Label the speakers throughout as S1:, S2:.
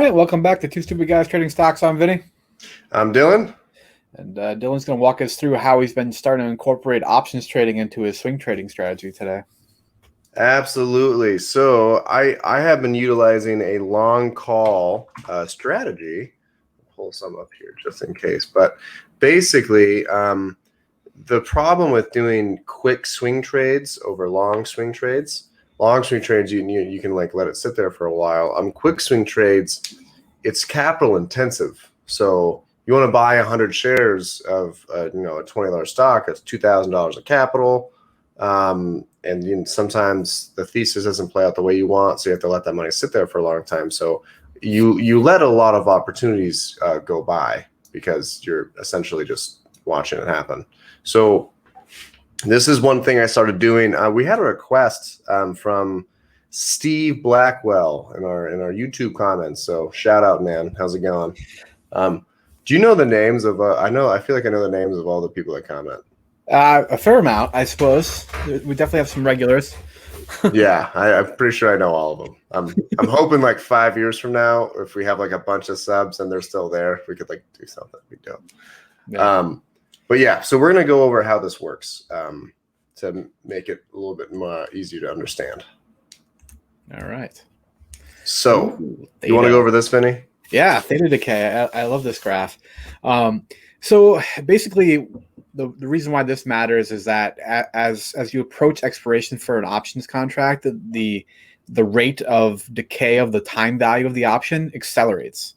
S1: right, welcome back to Two Stupid Guys Trading Stocks. I'm Vinny.
S2: I'm Dylan.
S1: And Dylan's going to walk us through how he's been starting to incorporate options trading into his swing trading strategy today.
S2: Absolutely. So I have been utilizing a long call strategy. I'll pull some up here just in case. But basically, the problem with doing quick swing trades over long swing trades, you can like let it sit there for a while. Quick swing trades, it's capital intensive. So you want to buy 100 shares of a $20 stock. That's $2,000 of capital. And sometimes the thesis doesn't play out the way you want, so you have to let that money sit there for a long time. So you let a lot of opportunities go by because you're essentially just watching it happen. So this is one thing I started doing. We had a request from Steve Blackwell in our YouTube comments. So shout out, man. How's it going? Do you know the names of? I feel like I know the names of all the people that comment.
S1: A fair amount, I suppose. We definitely have some regulars.
S2: Yeah, I'm pretty sure I know all of them. I'm hoping like 5 years from now, if we have like a bunch of subs and they're still there, we could like do something. We don't. Yeah. But yeah, so we're gonna go over how this works to make it a little bit more easier to understand.
S1: All right.
S2: So you want to go over this, Vinny?
S1: Yeah, Theta Decay. I love this graph. So basically, the reason why this matters is that as you approach expiration for an options contract, the rate of decay of the time value of the option accelerates.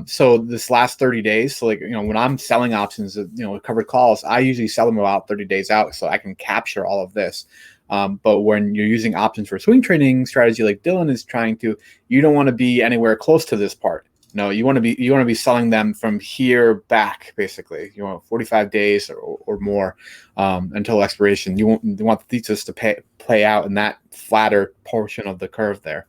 S1: So this last 30 days, so like, when I'm selling options, covered calls, I usually sell them about 30 days out so I can capture all of this. But when you're using options for swing trading strategy, like Dylan is trying to, you don't want to be anywhere close to this part. No, you want to be selling them from here back, basically. 45 days or more until expiration. You want the thesis to play out in that flatter portion of the curve there.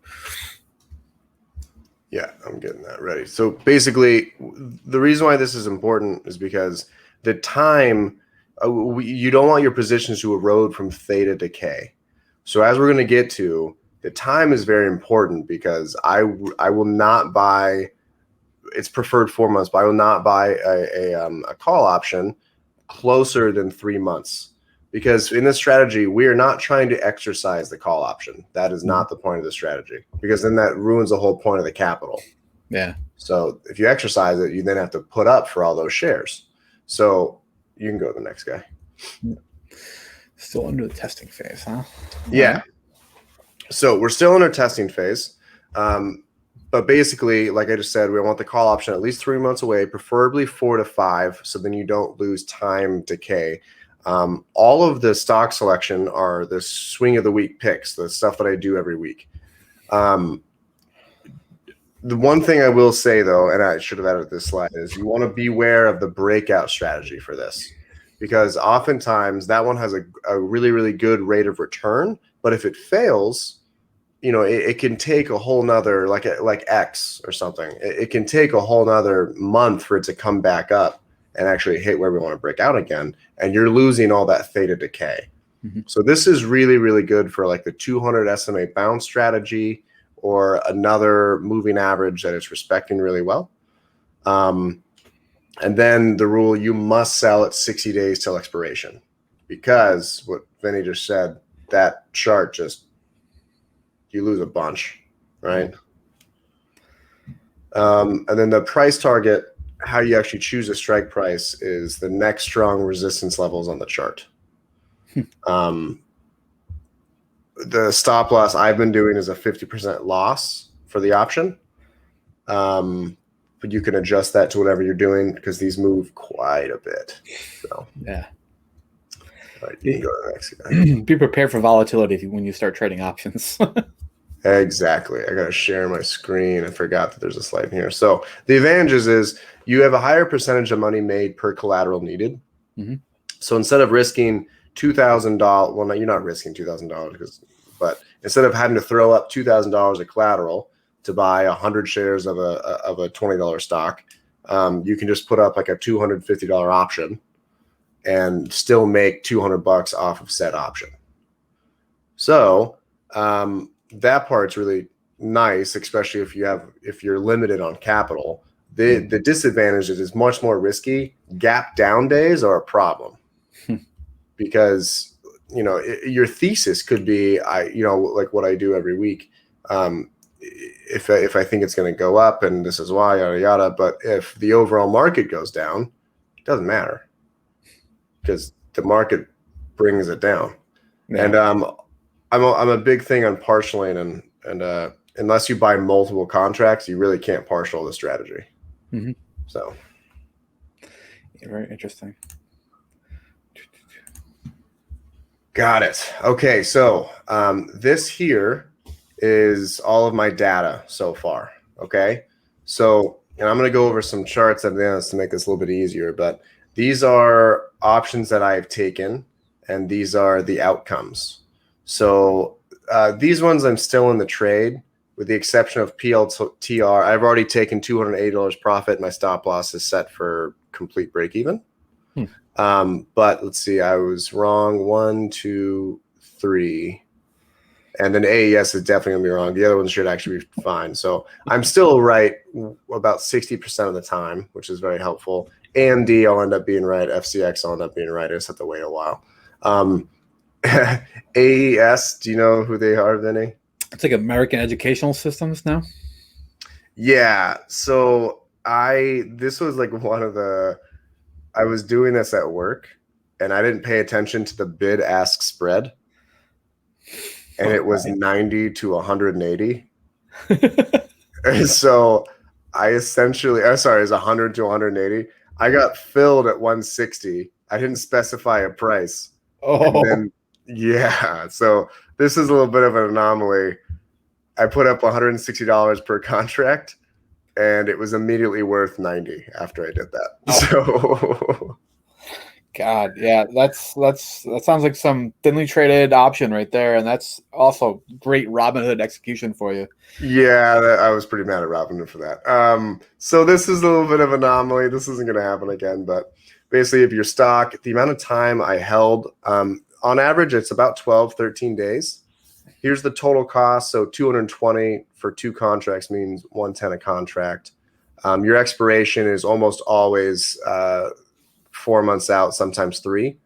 S2: Yeah, I'm getting that ready. So basically, the reason why this is important is because the time, you don't want your positions to erode from theta decay. So as we're going to get to, the time is very important because I will not buy. It's preferred 4 months, but I will not buy a call option closer than 3 months, because in this strategy, we are not trying to exercise the call option. That is not the point of the strategy, because then that ruins the whole point of the capital.
S1: Yeah.
S2: So if you exercise it, you then have to put up for all those shares. So you can go to the next guy.
S1: Still under the testing phase, huh?
S2: Yeah. Right. So we're still in our testing phase. But basically, like I just said, we want the call option at least 3 months away, preferably 4 to 5, so then you don't lose time decay. All of the stock selection are the swing of the week picks, the stuff that I do every week. The one thing I will say, though, and I should have added this slide, is you want to beware of the breakout strategy for this, because oftentimes that one has a really, really good rate of return, but if it fails, it can take a whole nother, like X or something. It can take a whole nother month for it to come back up and actually hit where we want to break out again. And you're losing all that theta decay. Mm-hmm. So this is really, really good for like the 200 SMA bounce strategy or another moving average that it's respecting really well. And then the rule, you must sell at 60 days till expiration, because what Vinny just said, that chart just, you lose a bunch, right? And then the price target, how you actually choose a strike price, is the next strong resistance levels on the chart. The stop loss I've been doing is a 50% loss for the option. But you can adjust that to whatever you're doing, because these move quite a bit. So
S1: yeah.
S2: All right, you can go to the next guy.
S1: Be prepared for volatility when you start trading options.
S2: Exactly. I got to share my screen. I forgot that there's a slide in here. So the advantages is you have a higher percentage of money made per collateral needed. Mm-hmm. So instead of risking $2,000, well, no, you're not risking $2,000, but instead of having to throw up $2,000 of collateral to buy 100 shares of a $20 stock, you can just put up like a $250 option and still make $200 off of said option. So that part's really nice, especially if you're limited on capital. The disadvantage is it's much more risky. Gap down days are a problem because your thesis could be like what I do every week. If I think it's going to go up and this is why, yada yada, but if the overall market goes down, it doesn't matter because the market brings it down. Yeah. And I'm a big thing on partialing, and unless you buy multiple contracts, you really can't partial the strategy.
S1: Mm-hmm.
S2: So,
S1: yeah, very interesting.
S2: Got it. Okay, so this here is all of my data so far. Okay, so and I'm going to go over some charts at the end to make this a little bit easier. But these are options that I've taken, and these are the outcomes. So these ones I'm still in the trade, with the exception of PLTR. I've already taken $280 profit. My stop loss is set for complete break even. But let's see, I was wrong 1, 2, 3. And then AES is definitely gonna be wrong. The other ones should actually be fine. So I'm still right about 60% of the time, which is very helpful. AMD, I'll end up being right. FCX, I'll end up being right. I just have to wait a while. AES, do you know who they are, Vinny?
S1: It's like American Educational Systems now.
S2: Yeah. So this was like I was doing this at work and I didn't pay attention to the bid-ask spread. And it was 90 to 180. So I essentially, it was 100 to 180. I got filled at 160. I didn't specify a price.
S1: Oh.
S2: And then, so this is a little bit of an anomaly. I put up $160 per contract, and it was immediately worth 90 after I did that. So,
S1: God, yeah, that sounds like some thinly traded option right there, and that's also great Robinhood execution for you.
S2: Yeah, I was pretty mad at Robinhood for that. So this is a little bit of an anomaly. This isn't going to happen again, but basically, if your stock, the amount of time I held, on average, it's about 12, 13 days. Here's the total cost. So 220 for 2 contracts means 110 a contract. Your expiration is almost always 4 months out, sometimes 3.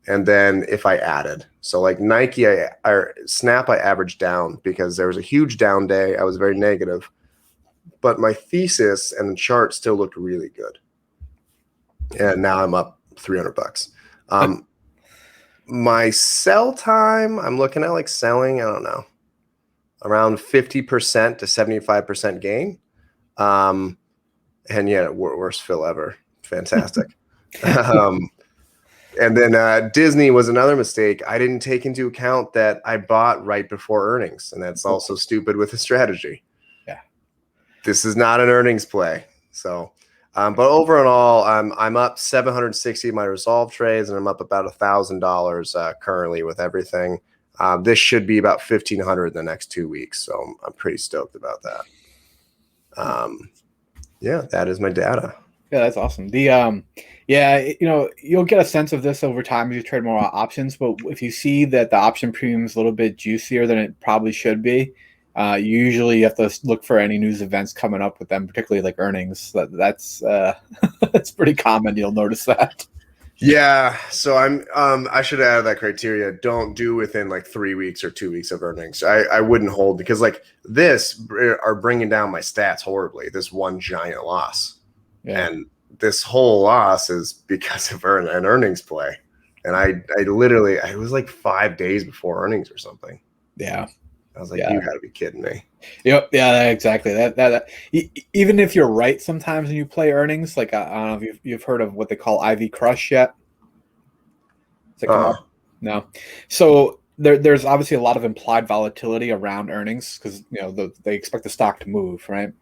S2: And then if I added, so like Nike or Snap, I averaged down because there was a huge down day. I was very negative, but my thesis and the chart still looked really good. And now I'm up $300. My sell time, I'm looking at like selling, I don't know, around 50% to 75% gain. And yeah, worst fill ever. Fantastic. And then Disney was another mistake. I didn't take into account that I bought right before earnings, and that's also stupid with a strategy.
S1: Yeah,
S2: this is not an earnings play. So, but overall, I'm up 760 in my resolve trades, and I'm up about $1,000 currently with everything. This should be about 1,500 in the next 2 weeks, so I'm pretty stoked about that. Yeah, that is my data.
S1: Yeah, that's awesome. You'll get a sense of this over time as you trade more options. But if you see that the option premium is a little bit juicier than it probably should be, usually you have to look for any news events coming up with them, particularly like earnings. That's that's pretty common. You'll notice that.
S2: Yeah, so I should add that criteria. Don't do within like 3 weeks or 2 weeks of earnings. I wouldn't hold because like this are bringing down my stats horribly. This one giant loss. Yeah. And this whole loss is because of an earnings play. And I literally, it was like 5 days before earnings or something.
S1: Yeah.
S2: I was like, you got to be kidding me.
S1: Yep. Yeah, exactly. That even if you're right sometimes when you play earnings, like I don't know if you've heard of what they call IV crush yet. No. So there's obviously a lot of implied volatility around earnings because they expect the stock to move, right?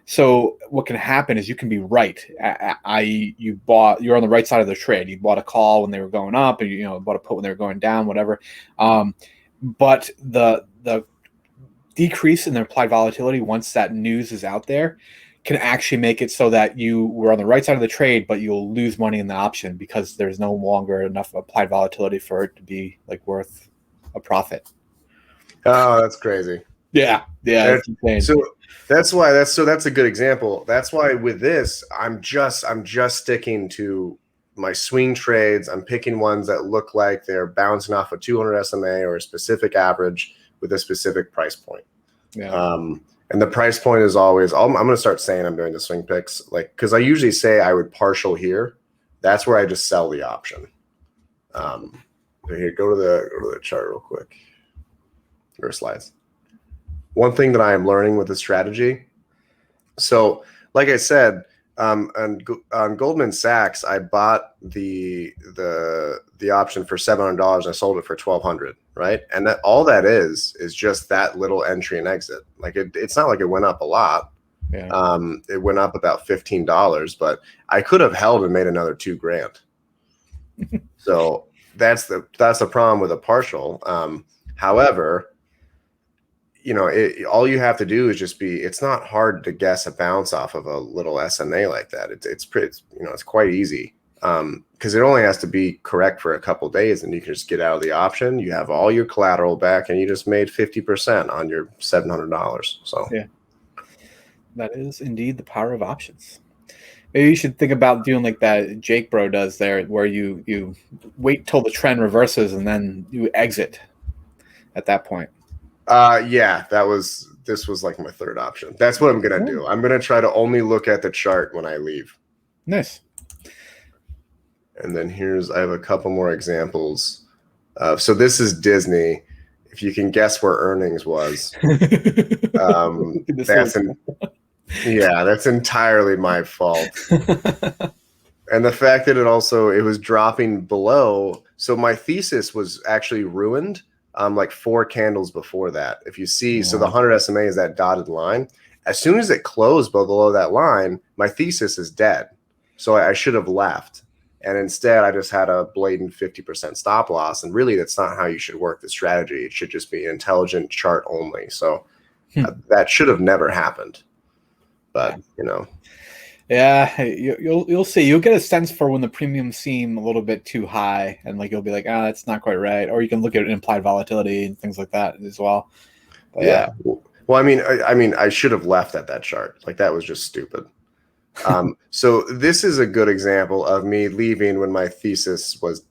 S1: So what can happen is you can be right. You're on the right side of the trade. You bought a call when they were going up, and you bought a put when they were going down, whatever. But the decrease in the implied volatility once that news is out there can actually make it so that you were on the right side of the trade, but you'll lose money in the option because there's no longer enough applied volatility for it to be like worth a profit.
S2: Oh, that's crazy.
S1: Yeah,
S2: And
S1: it's insane.
S2: so that's a good example. That's why with this, I'm just sticking to my swing trades. I'm picking ones that look like they're bouncing off a 200 SMA or a specific average with a specific price point.
S1: Yeah.
S2: And the price point is always, I'm going to start saying I'm doing the swing picks, like, because I usually say I would partial here. That's where I just sell the option. Here, go to the chart real quick, or slides. One thing that I am learning with the strategy. So, like I said, on Goldman Sachs, I bought the option for $700. I sold it for $1,200, right? And that all that is just that little entry and exit. Like it's not like it went up a lot.
S1: Yeah.
S2: It went up about $15, but I could have held and made another $2,000. So that's the problem with a partial. However, all you have to do is just it's not hard to guess a bounce off of a little SMA like that. It's pretty, it's quite easy. Because it only has to be correct for a couple days, and you can just get out of the option. You have all your collateral back, and you just made 50% on your $700. So
S1: yeah, that is indeed the power of options. Maybe you should think about doing like that Jake Bro does there, where you wait till the trend reverses and then you exit at that point.
S2: Yeah, this was like my third option. That's what I'm gonna do. I'm gonna try to only look at the chart when I leave.
S1: Nice.
S2: And then I have a couple more examples. So this is Disney. If you can guess where earnings was, that's entirely my fault. And the fact that it was dropping below. So my thesis was actually ruined. Like 4 candles before that. If you see, so the 100 SMA is that dotted line. As soon as it closed below that line, my thesis is dead. So I should have left. And instead, I just had a blatant 50% stop loss. And really, that's not how you should work the strategy. It should just be an intelligent chart only. So that should have never happened. But,
S1: Yeah, you'll see. You'll get a sense for when the premiums seem a little bit too high, and like you'll be like, that's not quite right. Or you can look at implied volatility and things like that as well. But
S2: yeah. Well, I mean, I should have left at that chart. Like that was just stupid. So this is a good example of me leaving when my thesis was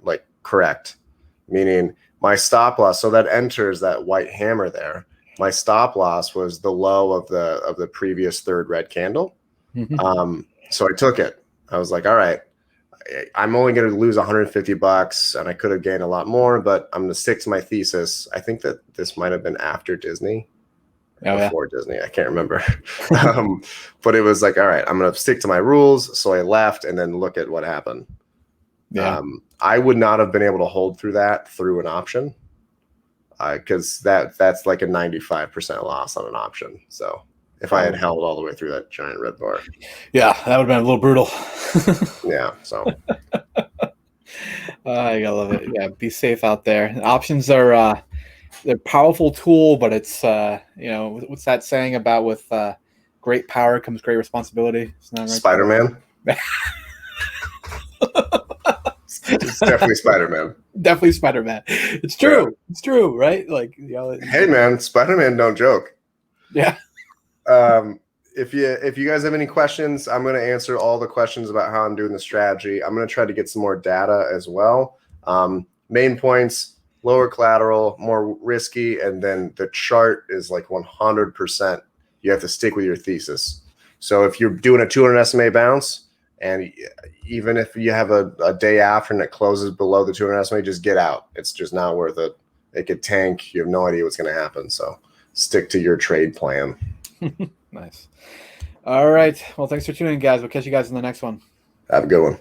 S2: like correct, meaning my stop loss. So that enters that white hammer there. My stop loss was the low of the previous third red candle. So I took it. I was like, all right, I'm only going to lose $150 and I could have gained a lot more, but I'm going to stick to my thesis. I think that this might have been after Disney. Before Disney, I can't remember. But it was like, all right, I'm going to stick to my rules. So I left and then look at what happened.
S1: Yeah.
S2: I would not have been able to hold through an option because that's like a 95% loss on an option. So if I had held all the way through that giant red bar.
S1: Yeah, that would have been a little brutal.
S2: Yeah. So
S1: I gotta love it. Yeah, be safe out there. Options are they're a powerful tool, but it's what's that saying about with great power comes great responsibility? Isn't that right?
S2: Spider-Man. It's definitely Spider-Man.
S1: Definitely Spider-Man. It's true. Yeah. It's true, right? Like,
S2: hey man, Spider-Man don't joke.
S1: Yeah.
S2: If you guys have any questions, I'm going to answer all the questions about how I'm doing the strategy. I'm going to try to get some more data as well. Main points: lower collateral, more risky, and then the chart is like 100%. You have to stick with your thesis. So if you're doing a 200 SMA bounce, and even if you have a day after and it closes below the 200 SMA, just get out. It's just not worth it. It could tank. You have no idea what's going to happen. So stick to your trade plan.
S1: Nice. All right. Well, thanks for tuning in, guys. We'll catch you guys in the next one.
S2: Have a good one.